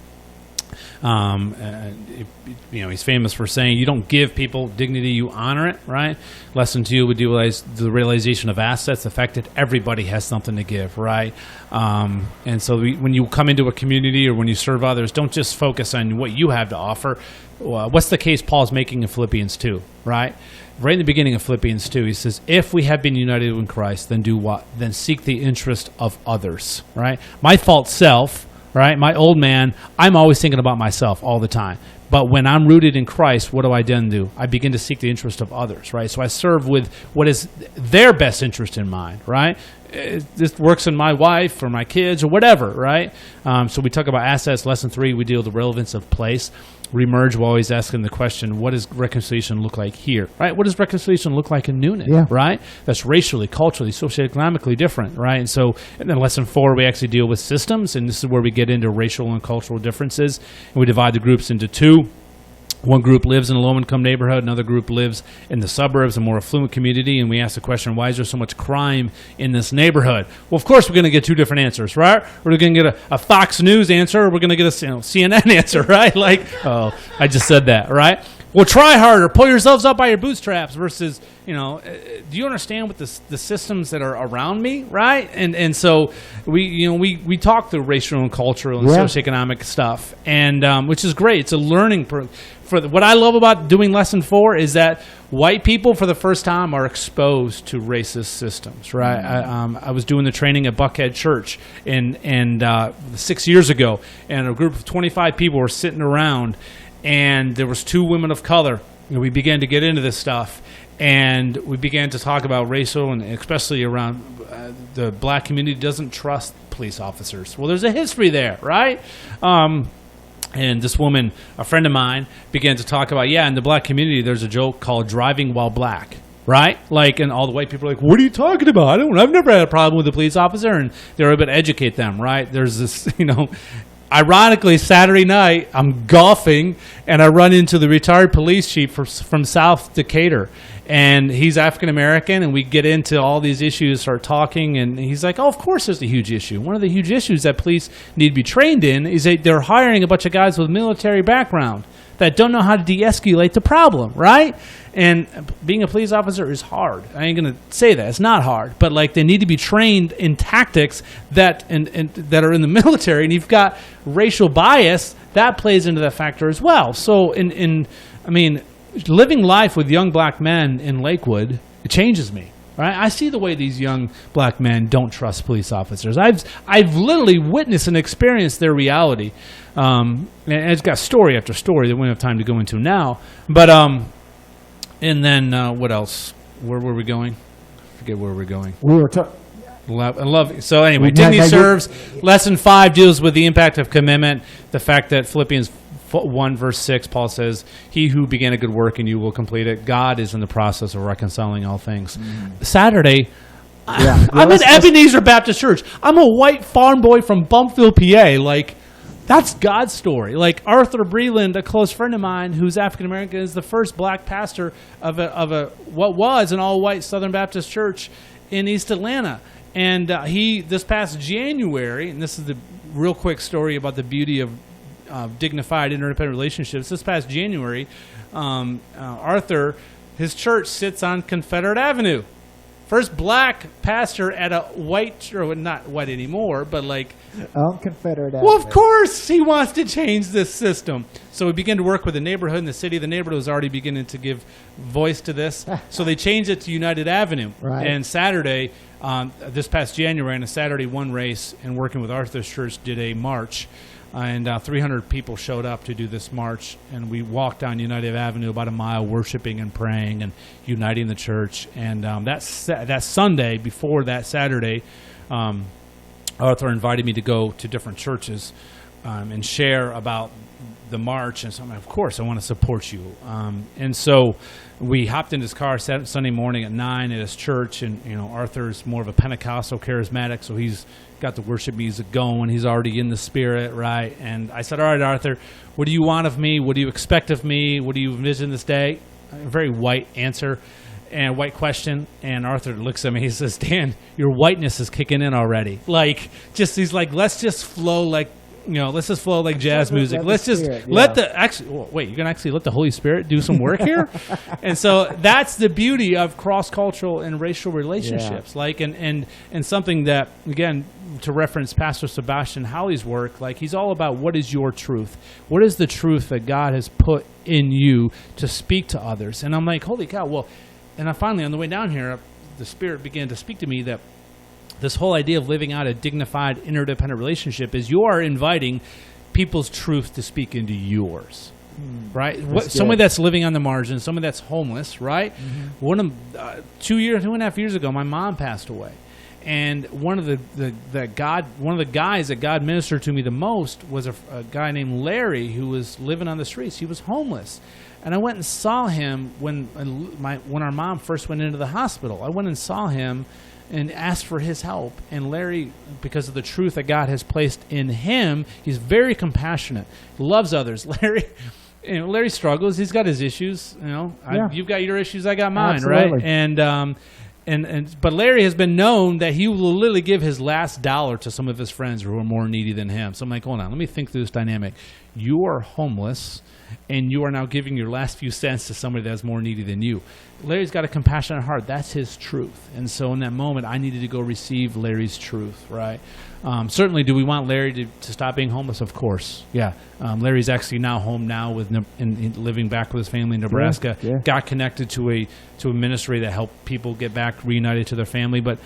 Speaker 13: He's famous for saying you don't give people dignity, you honor it, right? Lesson 2 would deal with the realization of assets, the fact that everybody has something to give, right? And so when you come into a community or when you serve others, don't just focus on what you have to offer. What's the case Paul's making in Philippians 2, right? Right in the beginning of Philippians 2, he says, if we have been united in Christ, then do what? Then seek the interest of others, right? My false self, right? My old man, I'm always thinking about myself all the time. But when I'm rooted in Christ, what do I then do? I begin to seek the interest of others, right? So I serve with what is their best interest in mind, right? This works in my wife or my kids or whatever, right? So we talk about assets. Lesson 3, we deal with the relevance of place. reemerge, we're always asking the question, what does reconciliation look like here, right? What does reconciliation look like in Noonan,
Speaker 8: Yeah.
Speaker 13: right? That's racially, culturally, socioeconomically different, right? And so, and then lesson 4, we actually deal with systems, and this is where we get into racial and cultural differences, and we divide the groups into 2. One group lives in a low-income neighborhood, another group lives in the suburbs, a more affluent community, and we ask the question, why is there so much crime in this neighborhood? Well, of course, we're going to get 2 different answers, right? We're going to get a Fox News answer, or we're going to get a CNN answer, right? Like, oh, I just said that, right? Well, try harder, pull yourselves up by your bootstraps versus, do you understand what the systems that are around me, right? And so we talk through racial and cultural and socioeconomic stuff, and which is great. It's a learning what I love about doing lesson 4 is that white people for the first time are exposed to racist systems, right? I was doing the training at Buckhead Church and 6 years ago, and a group of 25 people were sitting around, and there was 2 women of color, and we began to get into this stuff, and we began to talk about racial, and especially around the black community doesn't trust police officers. Well, there's a history there, right? And this woman, a friend of mine, began to talk about, in the black community, there's a joke called driving while black, right? Like, and all the white people are like, what are you talking about? I've never had a problem with a police officer, and they're able to educate them, right? There's this, ironically, Saturday night, I'm golfing, and I run into the retired police chief from South Decatur. And he's African-American, and we get into all these issues, start talking, and he's like, oh, of course there's a huge issue. One of the huge issues that police need to be trained in is that they're hiring a bunch of guys with military background that don't know how to de-escalate the problem, right? And being a police officer is hard. I ain't going to say that. It's not hard. But, like, they need to be trained in tactics that that are in the military, and you've got racial bias, that plays into that factor as well. So, living life with young black men in Lakewood, it changes me, right? I see the way these young black men don't trust police officers. I've literally witnessed and experienced their reality. And it's got story after story that we don't have time to go into now. But, and then what else? Where were we going? I forget where we're going.
Speaker 8: We were talking.
Speaker 13: So anyway, dignity serves. Lesson 5 deals with the impact of commitment. The fact that Philippians 1 verse 6, Paul says, he who began a good work in you will complete it. God is in the process of reconciling all things. Saturday, I'm in Ebenezer Baptist Church. I'm a white farm boy from Bumpville, PA. Like, that's God's story. Like, Arthur Breland, a close friend of mine who's African-American, is the first black pastor of what was an all-white Southern Baptist church in East Atlanta. And he, this past January, and this is the real quick story about the beauty of dignified interdependent relationships. This past January, Arthur, his church sits on Confederate Avenue. First black pastor at a white, or not white anymore, but like
Speaker 8: on Confederate Avenue.
Speaker 13: Well, of course he wants to change this system. So we began to work with the neighborhood and the city. The neighborhood was already beginning to give voice to this. So they changed it to United Avenue.
Speaker 8: Right.
Speaker 13: And Saturday, this past January, in a Saturday 1 race, and working with Arthur's church, did a march. And 300 people showed up to do this march, and we walked down United Avenue about a mile, worshiping and praying and uniting the church. And that Sunday, before that Saturday, Arthur invited me to go to different churches and share about the march. And so I'm like, of course, I want to support you. And so we hopped in his car Sunday morning at 9 at his church, and Arthur's more of a Pentecostal charismatic, so he's got the worship music going. He's already in the spirit, right? And I said, all right, Arthur, what do you want of me? What do you expect of me? What do you envision this day? A very white answer and white question. And Arthur looks at me. He says, Dan, your whiteness is kicking in already. He's like, let's just flow like, let's just flow like jazz music. Let's just let you can actually let the Holy Spirit do some work here. And so that's the beauty of cross-cultural and racial relationships. And something that, again, to reference Pastor Sebastian Howley's work, he's all about what is your truth? What is the truth that God has put in you to speak to others? And I'm like, holy cow. Well, and I finally, on the way down here, the Spirit began to speak to me that this whole idea of living out a dignified, interdependent relationship is you are inviting people's truth to speak into yours, right? Somebody that's living on the margins, somebody that's homeless, right? Mm-hmm. 2.5 years ago, my mom passed away. And one of the guys that God ministered to me the most was a guy named Larry who was living on the streets. He was homeless. And I went and saw him when our mom first went into the hospital. I went and saw him and asked for his help. And Larry, because of the truth that God has placed in him, he's very compassionate, loves others. Larry struggles. He's got his issues. You've got your issues. I got mine.
Speaker 8: Absolutely.
Speaker 13: Right? But Larry has been known that he will literally give his last dollar to some of his friends who are more needy than him. So I'm like, hold on, let me think through this dynamic. You are homeless, and you are now giving your last few cents to somebody that's more needy than you. Larry's got a compassionate heart. That's his truth. And so in that moment, I needed to go receive Larry's truth, right? Certainly, do we want Larry to stop being homeless? Of course, yeah. Larry's actually now home now and living back with his family in Nebraska.
Speaker 8: Yeah.
Speaker 13: Got connected to a ministry that helped people get back reunited to their family. But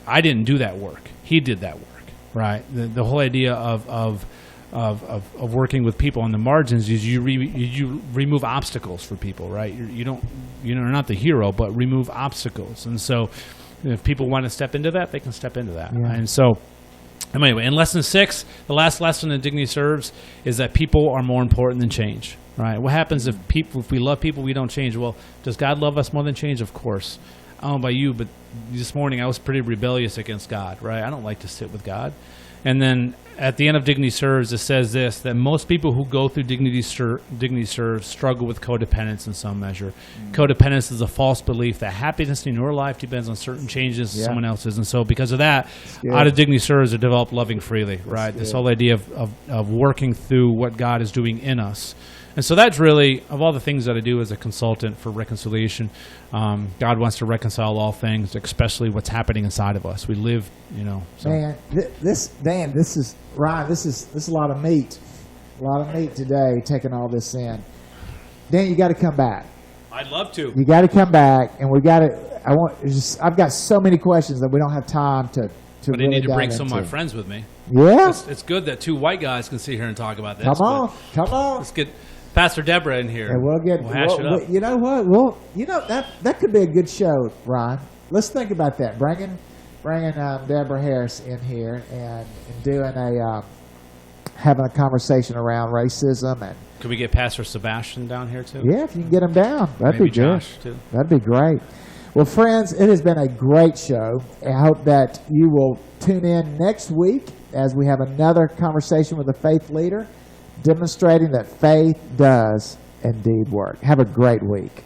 Speaker 13: I didn't do that work. He did that work, right? The whole idea of working with people on the margins is you remove obstacles for people, right? You're not the hero, but remove obstacles. And so if people want to step into that, they can step into that.
Speaker 8: Yeah.
Speaker 13: And so anyway, in lesson 6, the last lesson in Dignity Serves is that people are more important than change, right? What happens if we love people, we don't change? Well, does God love us more than change? Of course. I don't know about you, but this morning I was pretty rebellious against God, right? I don't like to sit with God. And then at the end of Dignity Serves, it says this, that most people who go through Dignity Serves struggle with codependence in some measure. Codependence is a false belief that happiness in your life depends on certain changes in someone else's. And so because of that, out of Dignity Serves, it developed Loving Freely, right? This whole idea of working through what God is doing in us. And so that's really, of all the things that I do as a consultant for reconciliation, God wants to reconcile all things, especially what's happening inside of us. We live, So.
Speaker 8: Man, this is Ryan. This is a lot of meat today. Taking all this in, Dan, you got to come back.
Speaker 13: I'd love to.
Speaker 8: You got to come back, and we got to. I've got so many questions that we don't have time to.
Speaker 13: But I need to bring some of my friends with me.
Speaker 8: Yeah,
Speaker 13: it's good that 2 white guys can sit here and talk about this.
Speaker 8: Come on.
Speaker 13: Let's get Pastor Deborah in here.
Speaker 8: And we'll
Speaker 13: hash it up.
Speaker 8: You know what? Well, that could be a good show, Ryan. Let's think about that. Bringing Deborah Harris in here and doing having a conversation around racism and.
Speaker 13: Could we get Pastor Sebastian down here too?
Speaker 8: Yeah, if you can get him down, that'd
Speaker 13: Maybe
Speaker 8: be good.
Speaker 13: Josh too.
Speaker 8: That'd be great. Well, friends, it has been a great show. I hope that you will tune in next week as we have another conversation with a faith leader demonstrating that faith does indeed work. Have a great week.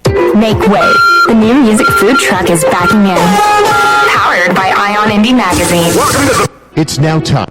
Speaker 18: Make way. The new music food truck is backing in. Powered by Ion Indie Magazine.
Speaker 10: It's now time.